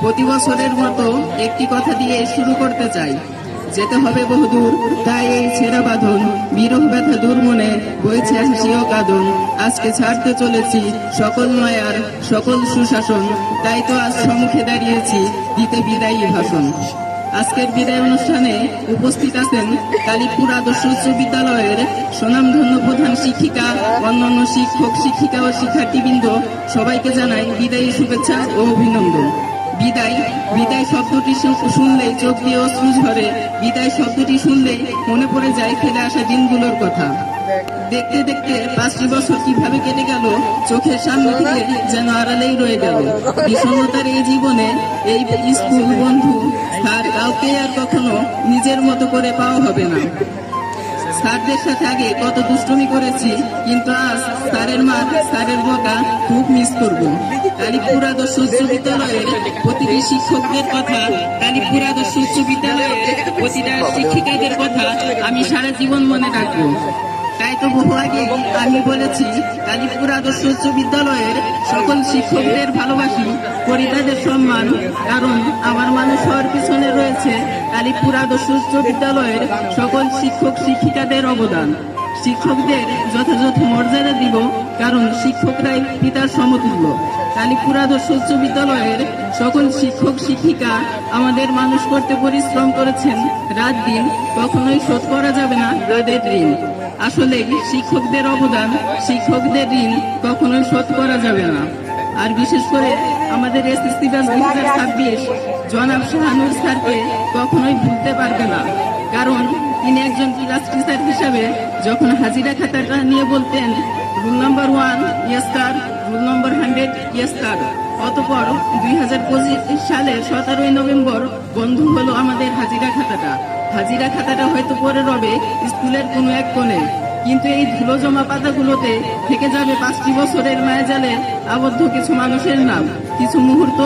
প্রতি বছরের মতো একটি কথা দিয়ে শুরু করতে চাই। যেতে হবে বহুদূর, তাই এই ছেঁড়া বাঁধন, বিরহ ব্যথা দূর মনে বইছে হাসিও কাঁদন। আজকে ছাড়তে চলেছি সকল মায়ার সকল সুশাসন, তাই তো আজ সম্মুখে দাঁড়িয়েছি দিতে বিদায়ী ভাষণ। আজকের বিদায় অনুষ্ঠানে উপস্থিত আছেন কালীপুর আদর্শ উচ্চ বিদ্যালয়ের সুনামধন্য প্রধান শিক্ষিকা, অন্যান্য শিক্ষক শিক্ষিকা ও শিক্ষার্থীবৃন্দ। সবাইকে জানাই বিদায়ী শুভেচ্ছা ও অভিনন্দন। বিদায় বিদায় শব্দটি শুনলেই চোখ দিয়ে অশ্রু ঝরে। বিদায় শব্দটি শুনলেই মনে পড়ে যায় ফেলে আসা দিনগুলোর কথা। দেখতে দেখতে 5টি বছর কিভাবে কেটে গেল চোখের সামনে থেকে যেন আড়ালেই রয়ে গেল। বিষণ্ণতার এই জীবনে এই স্কুল বন্ধু স্যার কাউকে আর কখনো নিজের মতো করে পাওয়া হবে না। স্যারদের সাথে আগে কত দুষ্টুমি করেছি, কিন্তু আজ স্যারের মার স্যারের বকা খুব মিস করব। কালীপুর আদর্শ উচ্চ বিদ্যালয়ের প্রতিটি শিক্ষকদের কথা, কালীপুর আদর্শ উচ্চ বিদ্যালয়ের প্রতিটা শিক্ষিকাদের কথা আমি সারা জীবন মনে রাখবো। তাই তো বহু আগে আমি বলেছি, কালীপুর আদর্শ উচ্চ বিদ্যালয়ের সকল শিক্ষকদের ভালোবাসি, করি তাদের সম্মান, কারণ আমার মানুষ হওয়ার পিছনে রয়েছে কালীপুর আদর্শ উচ্চ বিদ্যালয়ের সকল শিক্ষক শিক্ষিকাদের অবদান। শিক্ষকদের যথাযথ মর্যাদা দিব, কারণ শিক্ষকরাই পিতার সমতুল্য। কালীপুর আদর্শ উচ্চ বিদ্যালয়ের সকল শিক্ষক শিক্ষিকা আমাদের মানুষ করতে পরিশ্রম করেছেন রাত দিন, কখনোই শোধ করা যাবে না তাদের ঋণ। আসলে শিক্ষকদের অবদান, শিক্ষকদের ঋণ কখনোই শোধ করা যাবে না। আর বিশেষ করে আমাদের এসএসসি ব্যাচ 2026 জনাব শাহানুর স্যারকে কখনোই ভুলতে পারবে না, কারণ তিনি একজন ক্লাস টিচার হিসাবে যখন হাজিরা খাতাটা নিয়ে বলতেন rule number 1 yes sir, rule number 100 yes sir. অতঃপর 2025 সালের 17 নভেম্বর বন্ধ হলো আমাদের হাজিরা খাতাটা। হাজিরা খাতাটা হয়তো পরে রবে স্কুলের কোনো এক কোণে, কিন্তু এই ধুলো জমা পাতাগুলোতে থেকে যাবে 5টি বছরের মায়াজালে আবদ্ধ কিছু মানুষের নাম, কিছু মুহূর্ত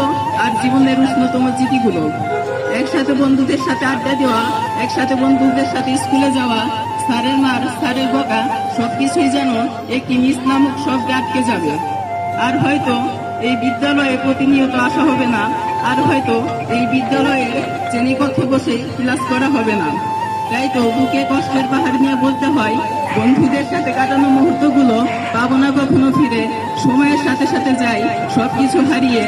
আর জীবনের উষ্ণতম স্মৃতিগুলো। একসাথে বন্ধুদের সাথে আড্ডা দেওয়া, একসাথে বন্ধুদের সাথে স্কুলে যাওয়া, স্যারের মার স্যারের বকা সবকিছুই যেন একটি মিস নামক শব্দে আটকে যাবে। আর হয়তো এই বিদ্যালয়ে প্রতিনিয়ত আসা হবে না, আর হয়তো এই বিদ্যালয়ে শ্রেণীকক্ষে বসে ক্লাস করা হবে না। তাই তো বুকে কষ্টের পাহাড় নিয়ে বলতে হয়, বন্ধুদের সাথে কাটানো মুহূর্তগুলো পাবো না কখনো ফিরে। সময়ের সাথে সাথে যাই সবকিছু হারিয়ে,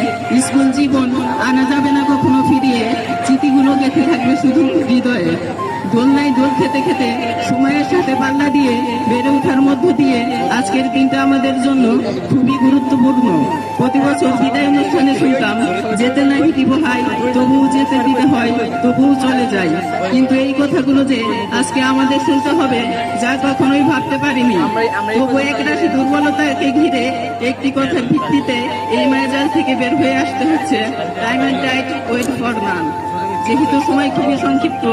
স্কুল জীবন আনা যাবে না কখনো ফিরিয়ে। স্মৃতিগুলো গেঁথে থাকবে শুধু হৃদয়ে। দোলনায় দোল খেতে খেতে সময়ের সাথে পাল্লা দিয়ে বেড়ে ওঠার মধ্য দিয়ে আজকের দিনটা আমাদের জন্য খুবই গুরুত্বপূর্ণ। প্রতি বছর বিদায় অনুষ্ঠানে শুনতাম, যেতে নাহি দিব হাই, তবুও যেতে দিতে হয়, তবুও চলে যাই। কিন্তু এই কথাগুলো যে আজকে আমাদের শুনতে হবে, যা কখনোই ভাবতে পারিনি। তবু এক রাশি দুর্বলতাকে ঘিরে একটি কথার ভিত্তিতে এই মায়াজাল থেকে বের হয়ে আসতে হচ্ছে। Time and tide wait for none. যেহেতু সময় খুবই সংক্ষিপ্ত,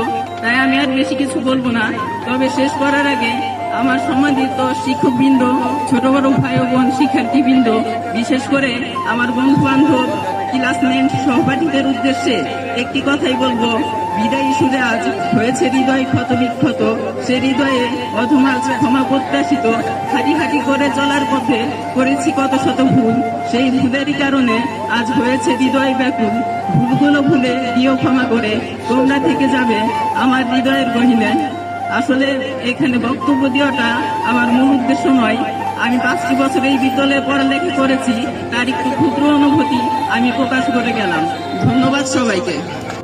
তাই আমি আর বেশি কিছু বলবো না। তবে শেষ করার আগে আমার সম্মানিত শিক্ষকবৃন্দ, ছোট বড় ভাই ও বোন শিক্ষার্থীবৃন্দ, বিশেষ করে আমার বন্ধু বান্ধব ক্লাসমেট সহপাঠীদের উদ্দেশ্যে একটি কথাই বলবো। বিদায়ী সুরে আজ হয়েছে হৃদয় ক্ষত বিক্ষত, সে হৃদয়ে অধমাজ ক্ষমা প্রত্যাশিত। হাঁটি হাঁটি করে চলার পথে করেছি কত শত ভুল, সেই ভুলেরই কারণে আজ হয়েছে হৃদয় ব্যাকুল। ভুলগুলো ভুলে দিও ক্ষমা করে, তোমরা থেকে যাবে আমার হৃদয়ের গহীনে। আসলে এখানে বক্তব্য দেওয়াটা আমার মূল উদ্দেশ্য নয়। আমি 5টি বছর এই বিদ্যালয়ে পড়ালেখা করেছি, তার একটু ক্ষুদ্র অনুভূতি আমি প্রকাশ করে গেলাম। ধন্যবাদ সবাইকে।